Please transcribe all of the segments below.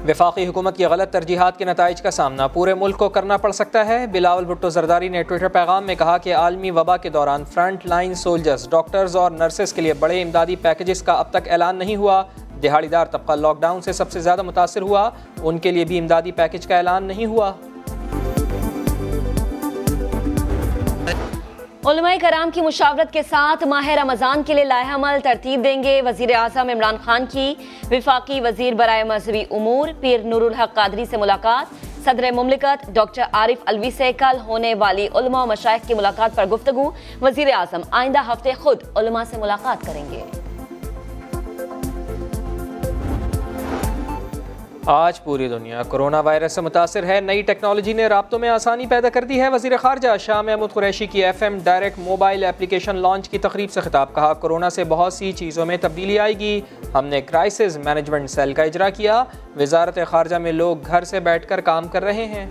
وفاقی حکومت کی غلط ترجیحات کے نتائج کا سامنا پورے ملک کو کرنا پڑ سکتا ہے۔ بلاول بھٹو زرداری نے ٹویٹر پیغام میں کہا کہ عالمی وبا کے دوران فرنٹ لائن سولجرز، ڈاکٹرز اور نرسز کے لیے بڑے امدادی پیکیجز کا اب تک اعلان نہیں ہوا۔ دہاڑی دار طبقہ لاک ڈاؤن سے سب سے زیادہ متاثر ہوا، ان کے لیے بھی امدادی پیکیج کا اعلان نہیں ہوا۔ علماء کرام کی مشاورت کے ساتھ ماہ رمضان کے لیے لائحہ عمل ترتیب دیں گے وزیر اعظم عمران خان کی وفاقی وزیر برائے مذہبی امور پیر نور الحق قادری سے ملاقات۔ صدر مملکت ڈاکٹر عارف علوی سے کل ہونے والی علماء و مشائخ کی ملاقات پر گفتگو۔ وزیر اعظم آئندہ ہفتے خود علماء سے ملاقات کریں گے۔ آج پوری دنیا کرونا وائرس سے متاثر ہے۔ نئی ٹیکنالوجی نے رابطوں میں آسانی پیدا کر دی ہے۔ وزیر خارجہ شاہ محمود قریشی کی FM direct mobile application launch کی تقریب سے خطاب، کہا کورونا سے بہت سی چیزوں میں تبدیلی آئے گی، ہم نے کرائسس مینجمنٹ سیل کا اجرا کیا، وزارت خارجہ میں لوگ گھر سے بیٹھ کر کام کر رہے ہیں۔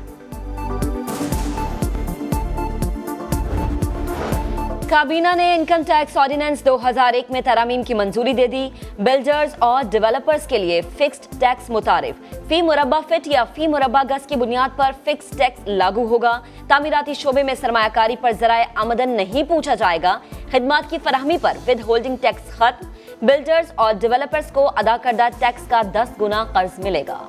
کابینہ نے انکم ٹیکس آرڈیننس 2001 میں ترامیم کی منظوری دے دی۔ بلڈرز اور ڈیولپرز کے لیے فکسڈ ٹیکس متعارف، فی مربع فٹ یا فی مربع گز کی بنیاد پر فکسڈ ٹیکس لاگو ہوگا۔ تعمیراتی شعبے میں سرمایہ کاری پر ذرائع آمدن نہیں پوچھا جائے گا۔ خدمات کی فراہمی پر ود ہولڈنگ ٹیکس ختم۔ بلڈرز اور ڈیولپرز کو ادا کردہ ٹیکس کا 10 گنا قرض ملے گا۔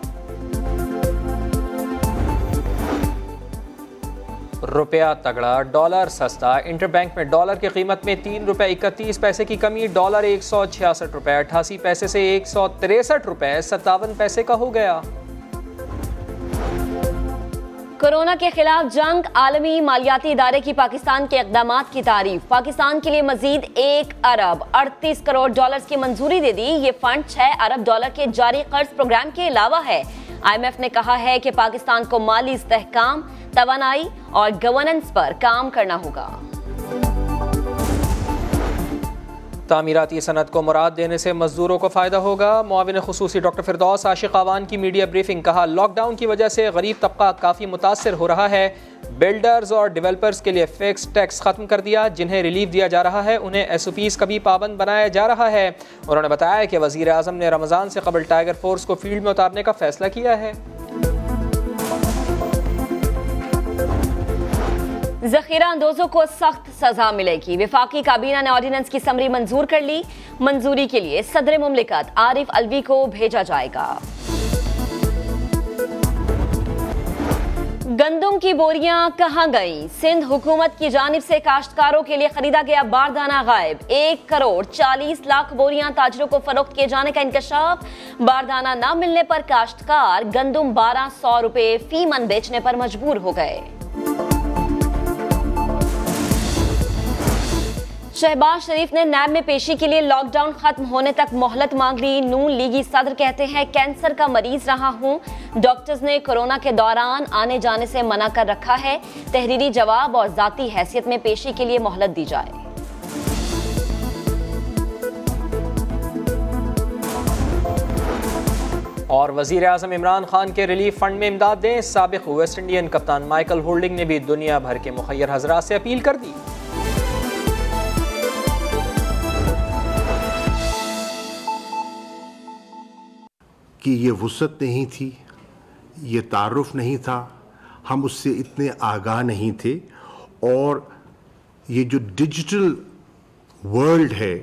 روپیہ تگڑا، ڈالر سستا، انٹر بینک میں ڈالر کی قیمت میں 3 روپے 31 پیسے کی کمی، ڈالر 166 روپے 88 پیسے سے 163 روپے 57 پیسے کا ہو گیا۔ کورونا کے خلاف جنگ، عالمی مالیاتی ادارے کی پاکستان کے اقدامات کی تعریف۔ پاکستان کے لیے مزید 1 ارب 38 کروڑ ڈالرز کی منظوری دے دی۔ یہ فنڈ 6 ارب ڈالر کے جاری قرض پروگرام کے علاوہ ہے۔ IMF نے کہا ہے کہ پاکستان کو مالی استحکام، توانائی اور گورننس پر کام کرنا ہوگا۔ تعمیراتی صنعت کو مراد دینے سے مزدوروں کو فائدہ ہوگا۔ معاون خصوصی ڈاکٹر فردوس عاشق آوان کی میڈیا بریفنگ، کہا لاک ڈاؤن کی وجہ سے غریب طبقہ کافی متاثر ہو رہا ہے۔ بلڈرز اور ڈیولپرز کے لیے فکس ٹیکس ختم کر دیا، جنہیں ریلیف دیا جا رہا ہے انہیں SOPs کا بھی پابند بنایا جا رہا ہے۔ انہوں نے بتایا کہ وزیر اعظم نے رمضان سے قبل ٹائیگر فورس کو فیلڈ میں اتارنے کا فیصلہ کیا ہے۔ ذخیرہ اندوزوں کو سخت سزا ملے گی۔ وفاقی کابینہ نے آرڈیننس کی سمری منظور کر لی۔ منظوری کے لیے صدر مملکت عارف علوی کو بھیجا جائے گا۔ گندم کی بوریاں کہاں گئیں؟ سندھ حکومت کی جانب سے کاشتکاروں کے لیے خریدا گیا باردانہ غائب۔ 1 کروڑ 40 لاکھ بوریاں تاجروں کو فروخت کیے جانے کا انکشاف۔ باردانہ نہ ملنے پر کاشتکار گندم 1200 روپے فی من بیچنے پر مجبور ہو گئے۔ شہباز شریف نے نیب میں پیشی کے لیے لاک ڈاؤن ختم ہونے تک مہلت مانگ لی۔ نون لیگی صدر کہتے ہیں کینسر کا مریض رہا ہوں، ڈاکٹرز نے کورونا کے دوران آنے جانے سے منع کر رکھا ہے، تحریری جواب اور ذاتی حیثیت میں پیشی کے لیے مہلت دی جائے۔ اور وزیر اعظم عمران خان کے ریلیف فنڈ میں امداد دیں۔ سابق ویسٹ انڈین کپتان مائیکل ہولڈنگ نے بھی دنیا بھر کے مخیر حضرات سے اپیل کر دی۔ کہ یہ وسعت نہیں تھی، یہ تعارف نہیں تھا، ہم اس سے اتنے آگاہ نہیں تھے، اور یہ جو ڈیجیٹل ورلڈ ہے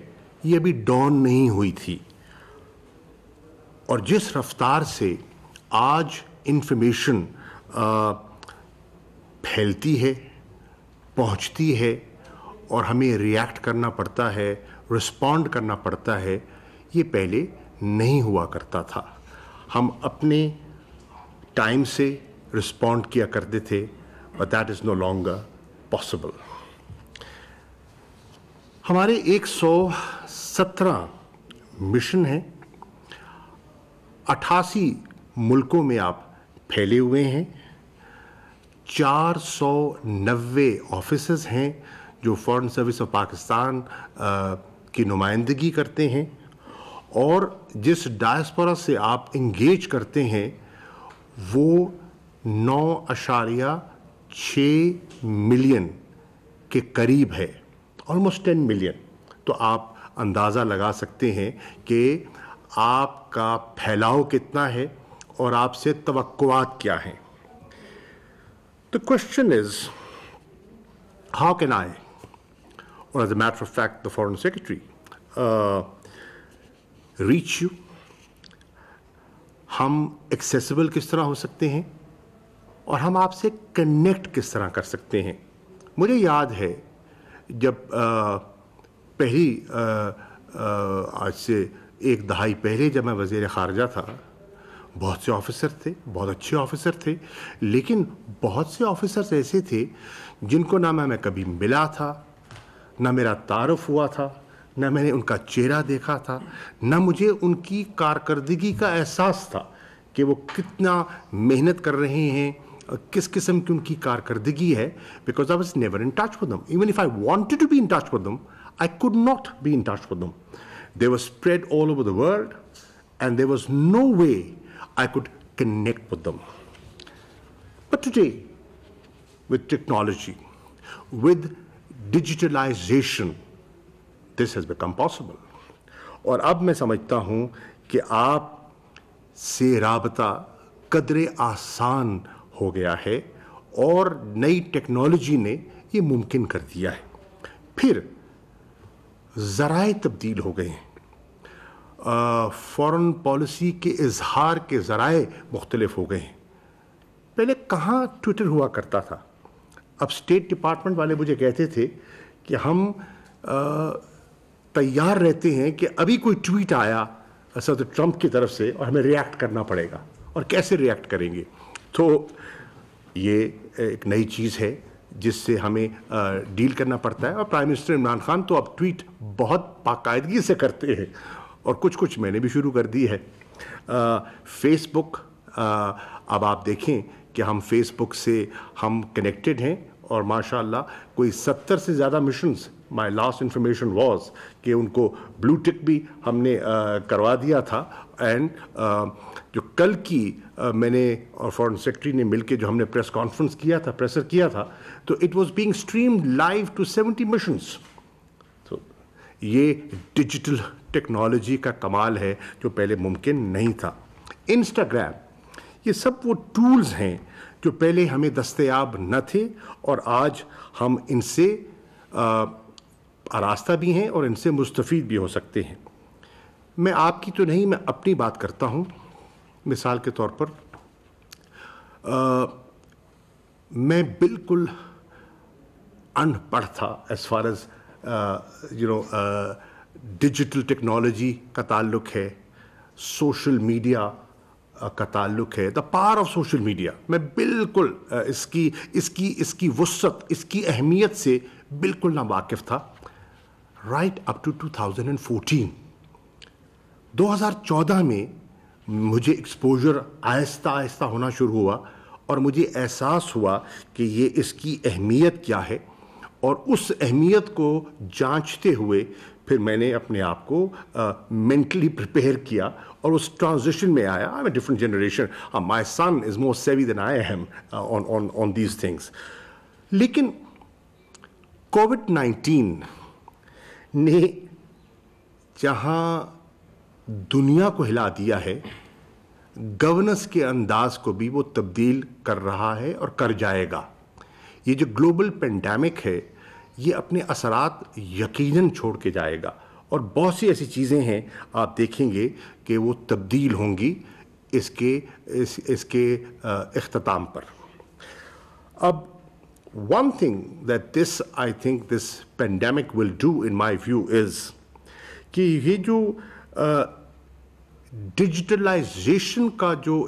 یہ ابھی ڈون نہیں ہوئی تھی، اور جس رفتار سے آج انفارمیشن پھیلتی ہے، پہنچتی ہے، اور ہمیں ریئیکٹ کرنا پڑتا ہے، رسپونڈ کرنا پڑتا ہے، یہ پہلے نہیں ہوا کرتا تھا۔ ہم اپنے ٹائم سے رسپونڈ کیا کرتے تھے، but that is no longer possible۔ ہمارے 117 مشن ہیں، 88 ملکوں میں آپ پھیلے ہوئے ہیں، 490 آفیسز ہیں جو فارن سروس آف پاکستان کی نمائندگی کرتے ہیں، اور جس ڈائسپورا سے آپ انگیج کرتے ہیں وہ 9.6 ملین کے قریب ہے، آلموسٹ 10 ملین۔ تو آپ اندازہ لگا سکتے ہیں کہ آپ کا پھیلاؤ کتنا ہے اور آپ سے توقعات کیا ہیں. The question is, how can I, or as a matter of fact, the Foreign Secretary, reach you? ہم ایکسیسیبل کس طرح ہو سکتے ہیں اور ہم آپ سے کنیکٹ کس طرح کر سکتے ہیں. مجھے یاد ہے جب پہلی آج سے ایک دہائی پہلے جب میں وزیر خارجہ تھا، بہت سے آفیسر تھے، بہت اچھے آفیسر تھے، لیکن بہت سے آفیسرز ایسے تھے جن کو نہ میں کبھی ملا تھا، نہ میرا تعارف ہوا تھا، نہ میں نے ان کا چہرہ دیکھا تھا، نہ مجھے ان کی کارکردگی کا احساس تھا کہ وہ کتنا محنت کر رہے ہیں، کس قسم کی ان کی کارکردگی ہے. Because I was never in touch with them. Even if I wanted to be in touch with them, I could not be in touch with them. They were spread all over the world and there was no way I could connect with them. But today, with technology, with digitalization, this has become possible. اور اب میں سمجھتا ہوں کہ آپ سے رابطہ قدر آسان ہو گیا ہے اور نئی ٹیکنالوجی نے یہ ممکن کر دیا ہے. پھر ذرائع تبدیل ہو گئے ہیں، فورن پالیسی کے اظہار کے ذرائع مختلف ہو گئے ہیں. پہلے کہاں ٹویٹر ہوا کرتا تھا. اب اسٹیٹ ڈپارٹمنٹ والے مجھے کہتے تھے کہ ہم تیار رہتے ہیں کہ ابھی کوئی ٹویٹ آیا صدر ٹرمپ کی طرف سے اور ہمیں ریئیکٹ کرنا پڑے گا، اور کیسے ریئیکٹ کریں گے. تو یہ ایک نئی چیز ہے جس سے ہمیں ڈیل کرنا پڑتا ہے. اور پرائم منسٹر عمران خان تو اب ٹویٹ بہت باقاعدگی سے کرتے ہیں، اور کچھ میں نے بھی شروع کر دی ہے. فیس بک، اب آپ دیکھیں کہ ہم فیس بک سے ہم کنیکٹڈ ہیں، اور ماشاء اللہ کوئی 70 سے زیادہ missions, my last information was کہ ان کو بلو ٹک بھی ہم نے کروا دیا تھا. اینڈ جو کل کی میں نے اور فورن سیکرٹری نے مل کے جو ہم نے پریس کانفرنس کیا تھا، پریسر کیا تھا، تو it was being streamed live to 70 missions. تو یہ ڈیجیٹل ٹیکنالوجی کا کمال ہے جو پہلے ممکن نہیں تھا. انسٹاگرام، یہ سب وہ ٹولز ہیں جو پہلے ہمیں دستیاب نہ تھے، اور آج ہم ان سے آراستہ بھی ہیں اور ان سے مستفید بھی ہو سکتے ہیں. میں آپ کی تو نہیں، میں اپنی بات کرتا ہوں. مثال کے طور پر میں بالکل ان پڑھ تھا as far as digital technology کا تعلق ہے، سوشل میڈیا کا تعلق ہے، the power of social media. میں بالکل اس کی وسعت، اس کی اہمیت سے بالکل نہ واقف تھا. رائٹ اپ ٹو 2014، 2014 میں مجھے ایکسپوجر آہستہ آہستہ ہونا شروع ہوا، اور مجھے احساس ہوا کہ یہ اس کی اہمیت کیا ہے. اور اس اہمیت کو جانچتے ہوئے پھر میں نے اپنے آپ کو مینٹلی پریپیئر کیا اور اس ٹرانزیشن میں آیا. I'm a different generation. My son is more savvy than I am on these things. لیکن COVID-19 نے جہاں دنیا کو ہلا دیا ہے، گورننس کے انداز کو بھی وہ تبدیل کر رہا ہے اور کر جائے گا. یہ جو گلوبل پینڈیمک ہے، یہ اپنے اثرات یقیناً چھوڑ کے جائے گا، اور بہت سی ایسی چیزیں ہیں آپ دیکھیں گے کہ وہ تبدیل ہوں گی اس کے اختتام پر. اب one thing that I think this pandemic will do in my view is کہ یہ جو ڈیجیٹلائزیشن کا جو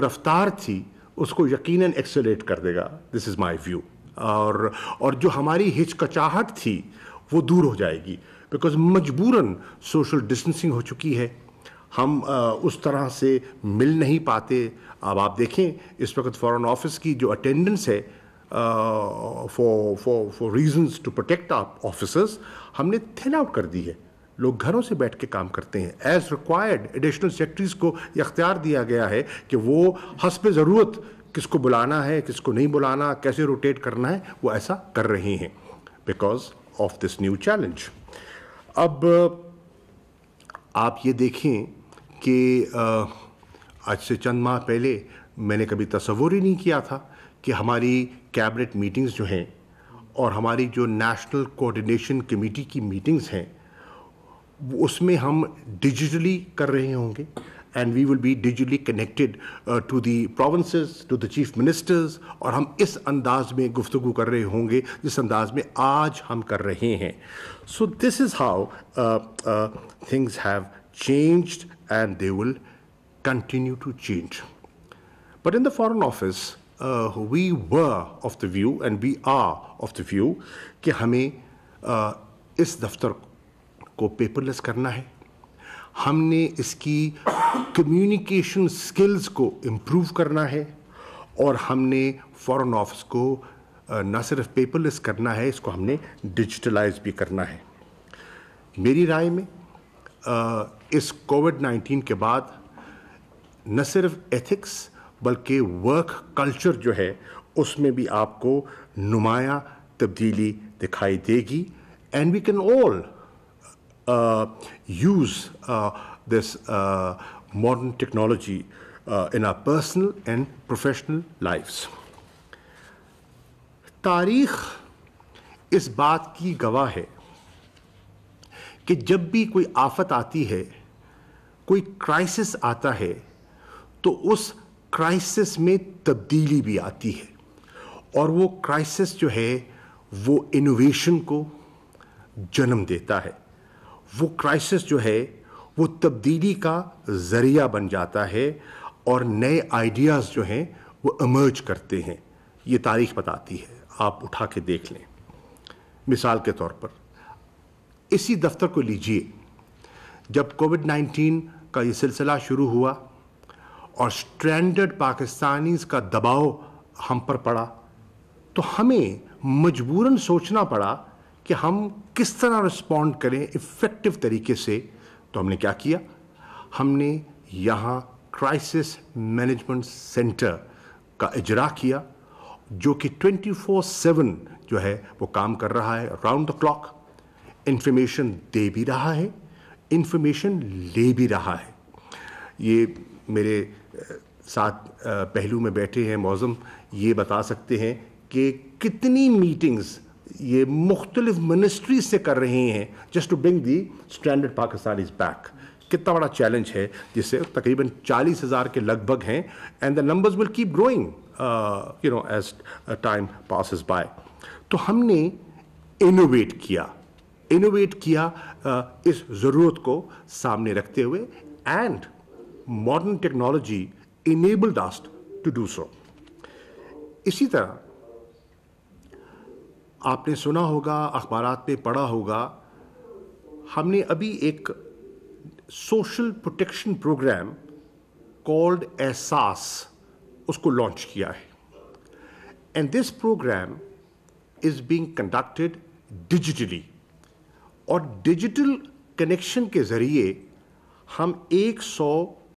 رفتار تھی، اس کو یقیناً ایکسیلریٹ کر دے گا. دس از مائی ویو. اور جو ہماری ہچکچاہٹ تھی وہ دور ہو جائے گی، بیکاز مجبوراً سوشل ڈسٹینسنگ ہو چکی ہے. ہم اس طرح سے مل نہیں پاتے. اب آپ دیکھیں اس وقت فارن آفس کی جو اٹینڈنس ہے for reasons to protect officers, ہم نے تھن آؤٹ کر دی ہے. لوگ گھروں سے بیٹھ کے کام کرتے ہیں. ایز ریکوائرڈ ایڈیشنل سیکرٹریز کو یہ اختیار دیا گیا ہے کہ وہ حسب ضرورت کس کو بلانا ہے، کس کو نہیں بلانا، کیسے روٹیٹ کرنا ہے، وہ ایسا کر رہے ہیں because of this new challenge. اب آپ یہ دیکھیں کہ آج سے چند ماہ پہلے میں نے کبھی تصور ہی نہیں کیا تھا کہ ہماری کیبنٹ میٹنگز جو ہیں اور ہماری جو نیشنل کوآرڈینیشن کمیٹی کی میٹنگز ہیں اس میں ہم ڈیجیٹلی کر رہے ہوں گے and we will be digitally connected to the provinces to the chief ministers, اور ہم اس انداز میں گفتگو کر رہے ہوں گے جس انداز میں آج ہم کر رہے ہیں. So this is how things have changed and they will continue to change. But in the Foreign Office, we were of the view and we are of the view کہ ہمیں اس دفتر کو پیپرلیس کرنا ہے. ہم نے اس کی کمیونیکیشن سکلز کو امپروو کرنا ہے, اور ہم نے فارن آفس کو نہ صرف پیپرلیس کرنا ہے, اس کو ہم نے ڈیجیٹلائز بھی کرنا ہے. میری رائے میں اس کووڈ-19 کے بعد نہ صرف ایتھکس بلکہ ورک کلچر جو ہے اس میں بھی آپ کو نمایاں تبدیلی دکھائی دے گی. And we can all use this modern technology in our personal and professional lives. تاریخ اس بات کی گواہ ہے کہ جب بھی کوئی آفت آتی ہے, کوئی کرائسس آتا ہے, تو اس کرائسس میں تبدیلی بھی آتی ہے, اور وہ کرائسس جو ہے وہ انوویشن کو جنم دیتا ہے. وہ کرائسس جو ہے وہ تبدیلی کا ذریعہ بن جاتا ہے, اور نئے آئیڈیاز جو ہیں وہ ایمرج کرتے ہیں. یہ تاریخ بتاتی ہے, آپ اٹھا کے دیکھ لیں. مثال کے طور پر اسی دفتر کو لیجئے, جب کووڈ-19 کا یہ سلسلہ شروع ہوا اور اسٹرینڈڈ پاکستانیز کا دباؤ ہم پر پڑا, تو ہمیں مجبوراً سوچنا پڑا کہ ہم کس طرح رسپونڈ کریں افیکٹو طریقے سے. تو ہم نے کیا کیا, ہم نے یہاں کرائسس مینجمنٹ سینٹر کا اجرا کیا, جو کہ 24/7 جو ہے وہ کام کر رہا ہے, راؤنڈ دا کلاک. انفارمیشن دے بھی رہا ہے, انفارمیشن لے بھی رہا ہے. یہ میرے ساتھ پہلو میں بیٹھے ہیں معظم, یہ بتا سکتے ہیں کہ کتنی میٹنگز یہ مختلف منسٹریز سے کر رہے ہیں just to bring the stranded Pakistanis بیک. کتنا بڑا چیلنج ہے, جس سے تقریباً 40,000 کے لگ بھگ ہیں, and the numbers will keep growing as time passes by. تو ہم نے انوویٹ کیا اس ضرورت کو سامنے رکھتے ہوئے, and modern technology enabled us to do so. اسی طرح آپ نے سنا ہوگا, اخبارات میں پڑھا ہوگا, ہم نے ابھی ایک سوشل پروٹیکشن پروگرام کالڈ احساس اس کو لانچ کیا ہے. And this program is being conducted digitally, اور ڈیجیٹل کنیکشن کے ذریعے ہم 100